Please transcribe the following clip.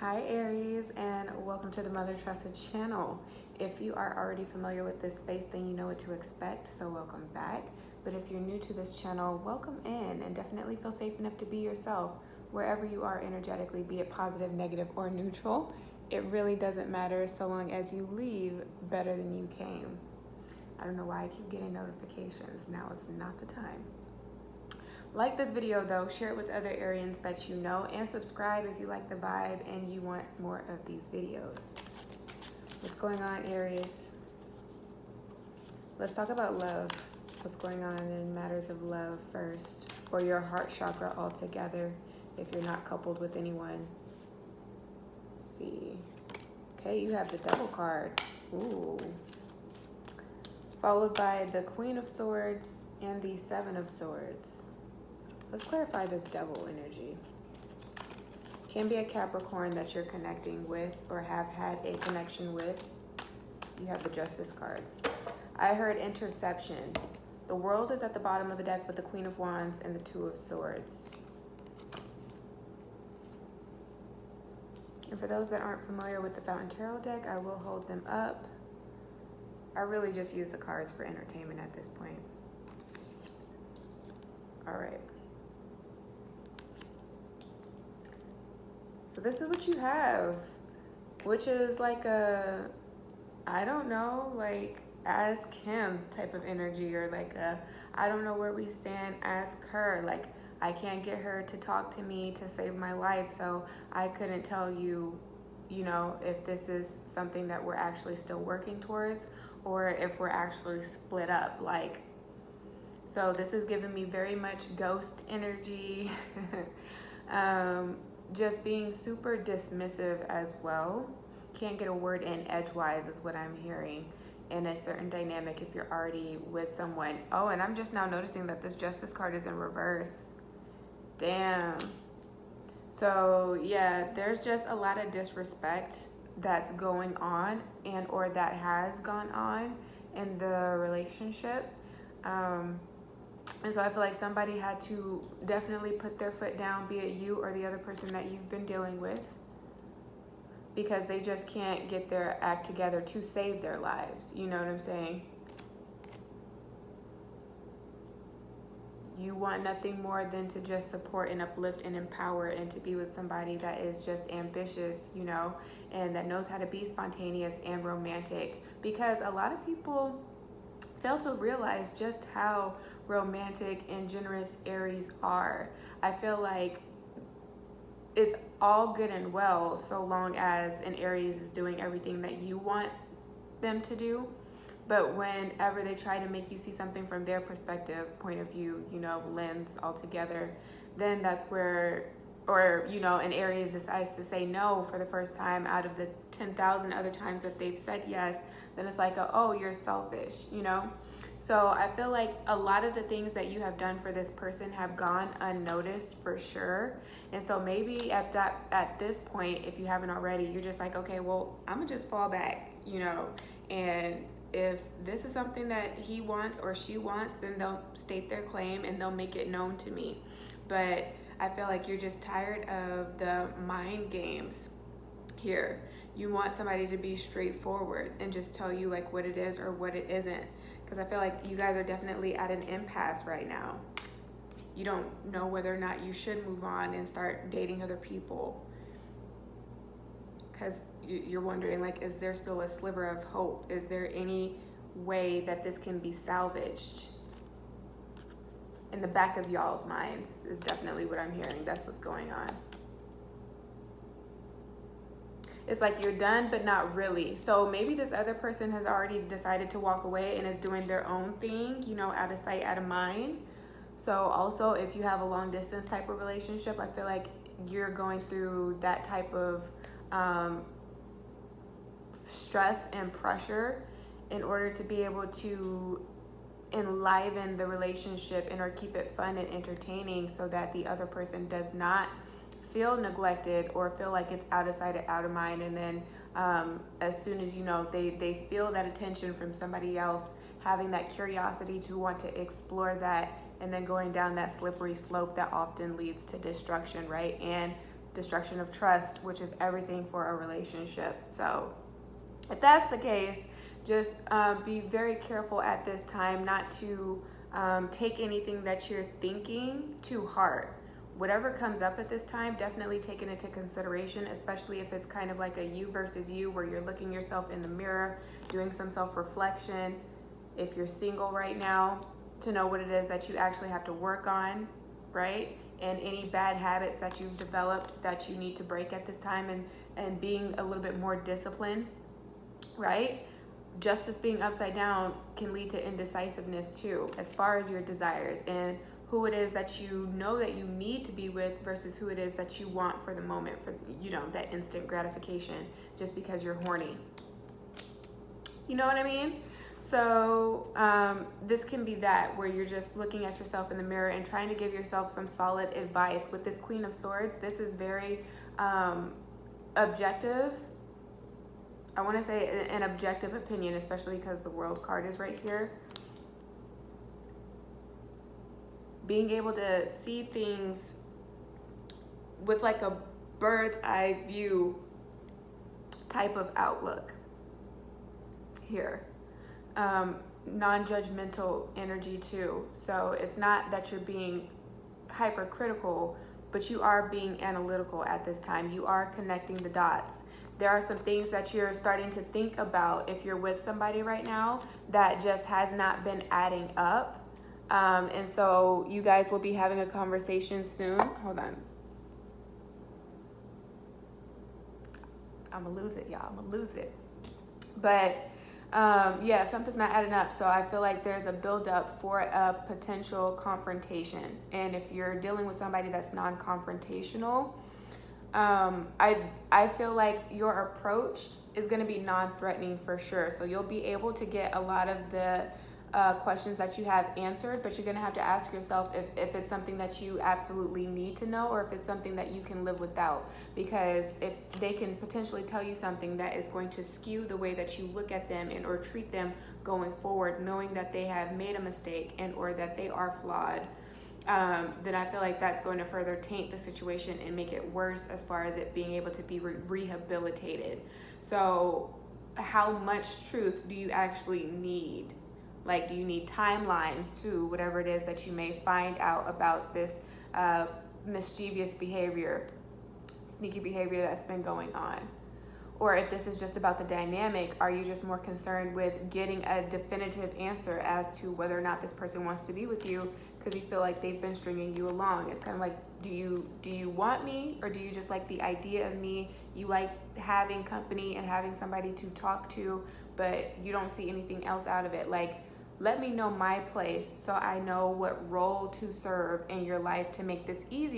Hi Aries, and welcome to the Mother Tressa channel. If you are already familiar with this space, then you know what to expect, so welcome back. But if you're new to this channel, welcome in and definitely feel safe enough to be yourself wherever you are energetically, be it positive, negative, or neutral. It really doesn't matter so long as you leave better than you came. I don't know why I keep getting notifications. Now is not the time. Like this video though, share it with other Arians that you know, and subscribe if you like the vibe and you want more of these videos. What's going on, Aries? Let's talk about love. What's going on in matters of love first, or your heart chakra altogether if you're not coupled with anyone. Let's see. Okay, you have the Devil card. Ooh. Followed by the Queen of Swords and the Seven of Swords. Let's clarify this Devil energy. Can be a Capricorn that you're connecting with or have had a connection with. You have the Justice card. I heard interception. The World is at the bottom of the deck with the Queen of Wands and the Two of Swords. And for those that aren't familiar with the Fountain Tarot deck, I will hold them up. I really just use the cards for entertainment at this point. All right. So this is what you have, which is like a, I don't know, like ask him type of energy, or like a, I don't know where we stand, ask her. Like, I can't get her to talk to me to save my life, so I couldn't tell you, you know, if this is something that we're actually still working towards or if we're actually split up. Like, so this is giving me very much ghost energy. Just being super dismissive as well. Can't get a word in edgewise is what I'm hearing in a certain dynamic if you're already with someone. Oh, and I'm just now noticing that this Justice card is in reverse. Damn. So yeah, there's just a lot of disrespect that's going on and or that has gone on in the relationship. And so I feel like somebody had to definitely put their foot down, be it you or the other person that you've been dealing with, because they just can't get their act together to save their lives. You know what I'm saying? You want nothing more than to just support and uplift and empower and to be with somebody that is just ambitious, you know, and that knows how to be spontaneous and romantic, because a lot of people fail to realize just how romantic and generous Aries are. I feel like it's all good and well so long as an Aries is doing everything that you want them to do. But whenever they try to make you see something from their perspective, point of view, you know, lens altogether, then that's where, or, you know, an Aries decides to say no for the first time out of the 10,000 other times that they've said yes, then it's like, oh, you're selfish, you know? So I feel like a lot of the things that you have done for this person have gone unnoticed for sure. And so maybe at this point, if you haven't already, you're just like, okay, well, I'm gonna just fall back, you know? And if this is something that he wants or she wants, then they'll state their claim and they'll make it known to me. But I feel like you're just tired of the mind games here. You want somebody to be straightforward and just tell you like what it is or what it isn't. Because I feel like you guys are definitely at an impasse right now. You don't know whether or not you should move on and start dating other people. Because you're wondering, like, is there still a sliver of hope? Is there any way that this can be salvaged? In the back of y'all's minds is definitely what I'm hearing. That's what's going on. It's like you're done, but not really. So maybe this other person has already decided to walk away and is doing their own thing, you know, out of sight, out of mind. So also, if you have a long distance type of relationship, I feel like you're going through that type of stress and pressure in order to be able to enliven the relationship and or keep it fun and entertaining so that the other person does not feel neglected or feel like it's out of sight, out of mind. And then as soon as, you know, they feel that attention from somebody else, having that curiosity to want to explore that, and then going down that slippery slope that often leads to destruction, right? And destruction of trust, which is everything for a relationship. So if that's the case, just be very careful at this time not to take anything that you're thinking to heart. Whatever comes up at this time, definitely take it into consideration, especially if it's kind of like a you versus you, where you're looking yourself in the mirror, doing some self-reflection. If you're single right now, to know what it is that you actually have to work on, right? And any bad habits that you've developed that you need to break at this time, and being a little bit more disciplined, right? Justice being upside down can lead to indecisiveness too, as far as your desires and who it is that you know that you need to be with versus who it is that you want for the moment, for, you know, that instant gratification just because you're horny. You know what I mean? So this can be that, where you're just looking at yourself in the mirror and trying to give yourself some solid advice. With this Queen of Swords, this is very objective. I want to say an objective opinion, especially because the World card is right here. Being able to see things with like a bird's eye view type of outlook here. Non-judgmental energy too. So it's not that you're being hypercritical, but you are being analytical at this time. You are connecting the dots. There are some things that you're starting to think about if you're with somebody right now that just has not been adding up. And so you guys will be having a conversation soon. Hold on. I'm gonna lose it, y'all. I'm gonna lose it. But yeah, something's not adding up. So I feel like there's a buildup for a potential confrontation. And if you're dealing with somebody that's non-confrontational, I feel like your approach is going to be non-threatening for sure. So you'll be able to get a lot of the questions that you have answered, but you're going to have to ask yourself if it's something that you absolutely need to know, or if it's something that you can live without. Because if they can potentially tell you something that is going to skew the way that you look at them and or treat them going forward, knowing that they have made a mistake and or that they are flawed, then I feel like that's going to further taint the situation and make it worse as far as it being able to be rehabilitated. So how much truth do you actually need? Like, do you need timelines to whatever it is that you may find out about this mischievous behavior, sneaky behavior that's been going on? Or if this is just about the dynamic, are you just more concerned with getting a definitive answer as to whether or not this person wants to be with you because you feel like they've been stringing you along? It's kind of like, do you want me, or do you just like the idea of me? You like having company and having somebody to talk to, but you don't see anything else out of it. Like, let me know my place so I know what role to serve in your life to make this easier.